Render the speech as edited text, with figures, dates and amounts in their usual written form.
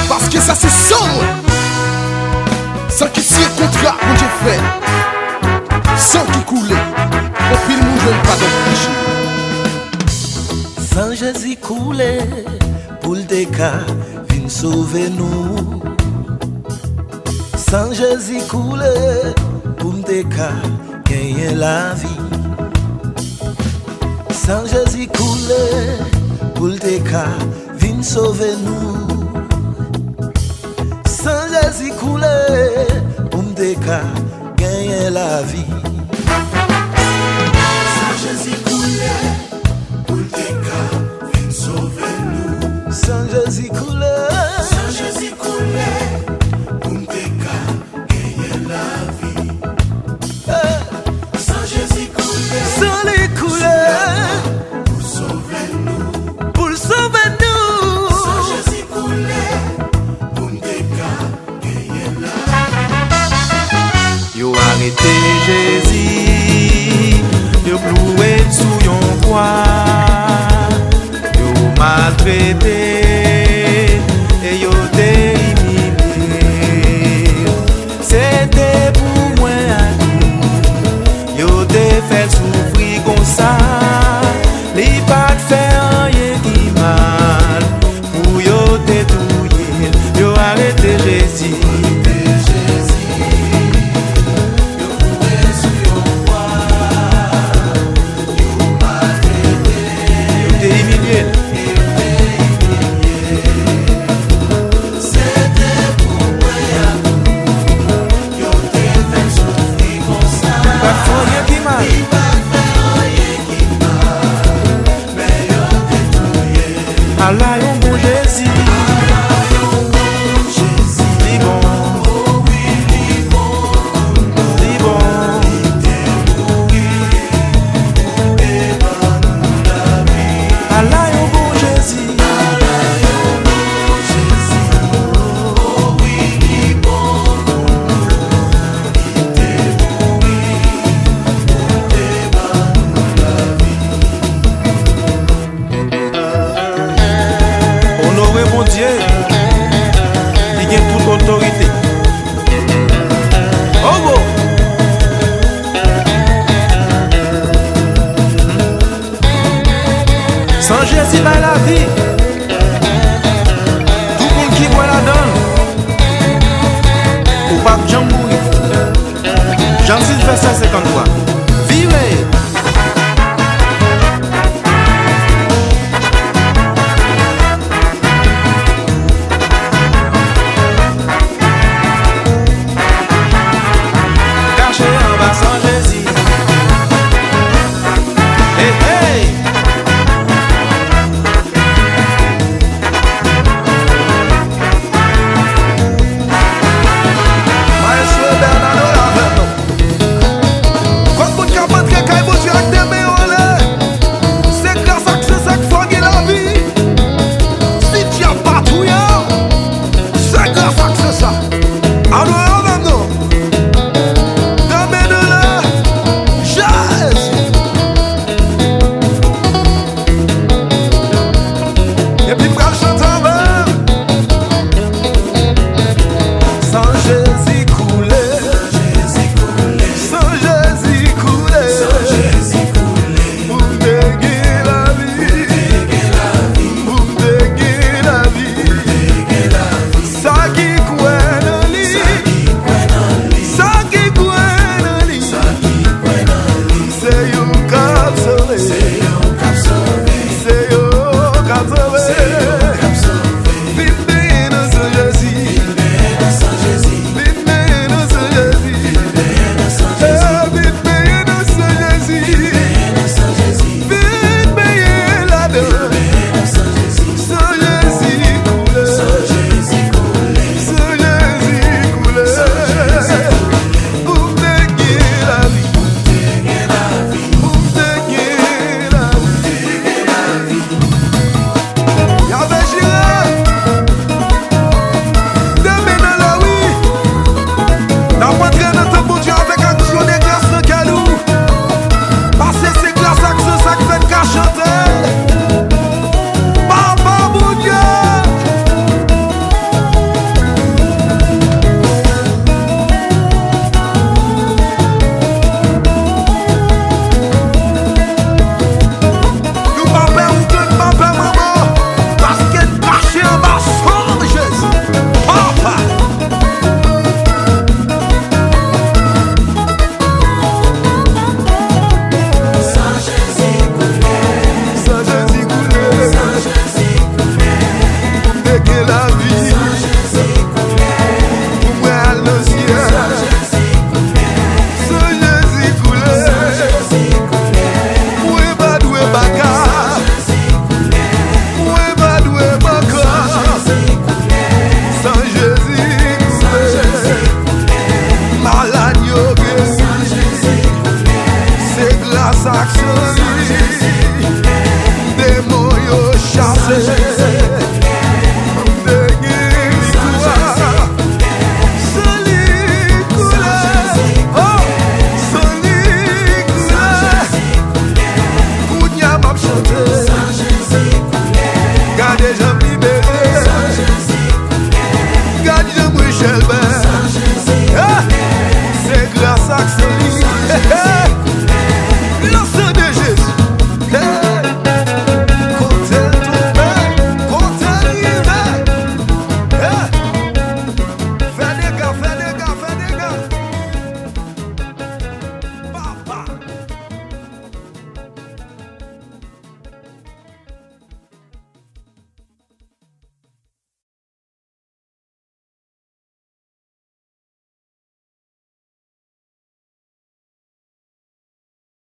Parce que ça c'est sans moi. Sans qui signe contrat mon Dieu fait. Sans qui couler. Au pile moun jwen pas d'empêcher. Sans Jésus couler pour le déca vin sauver nous. Sans Jésus couler pour le déca gagner la vie. Sans Jésus couler pour le déca vin sauver nous. Sans Jésus couler pour le déca gagner la vie. Sans Jésus couler pour le déca vin sauver nous. Sans Jésus couler, Sans Jésus couler pour le déca gagner la vie. Sans Jésus couler, sans les couler, pour sauver nous. pour le sauver nous. Sans Jésus couler pour le déca gagner la vie. Yo arrêté Jésus, yo cloué sous yon croix, yo maltraité et yo humilié. C'était pour moi à nous, yo te fait souffrir comme ça, li pas fait rien qui mal, pour yo te touyer, yo arrêté Jésus. Allah yon bon Jésus, li bon, li bon, Allah yon bon Jésus, honoré mon Dieu, il y a toute autorité. Oh bon. Sans Jésus dans la vie, tout le monde qui voit la donne, ou pas Jean mourir. Jean 6 verset 53.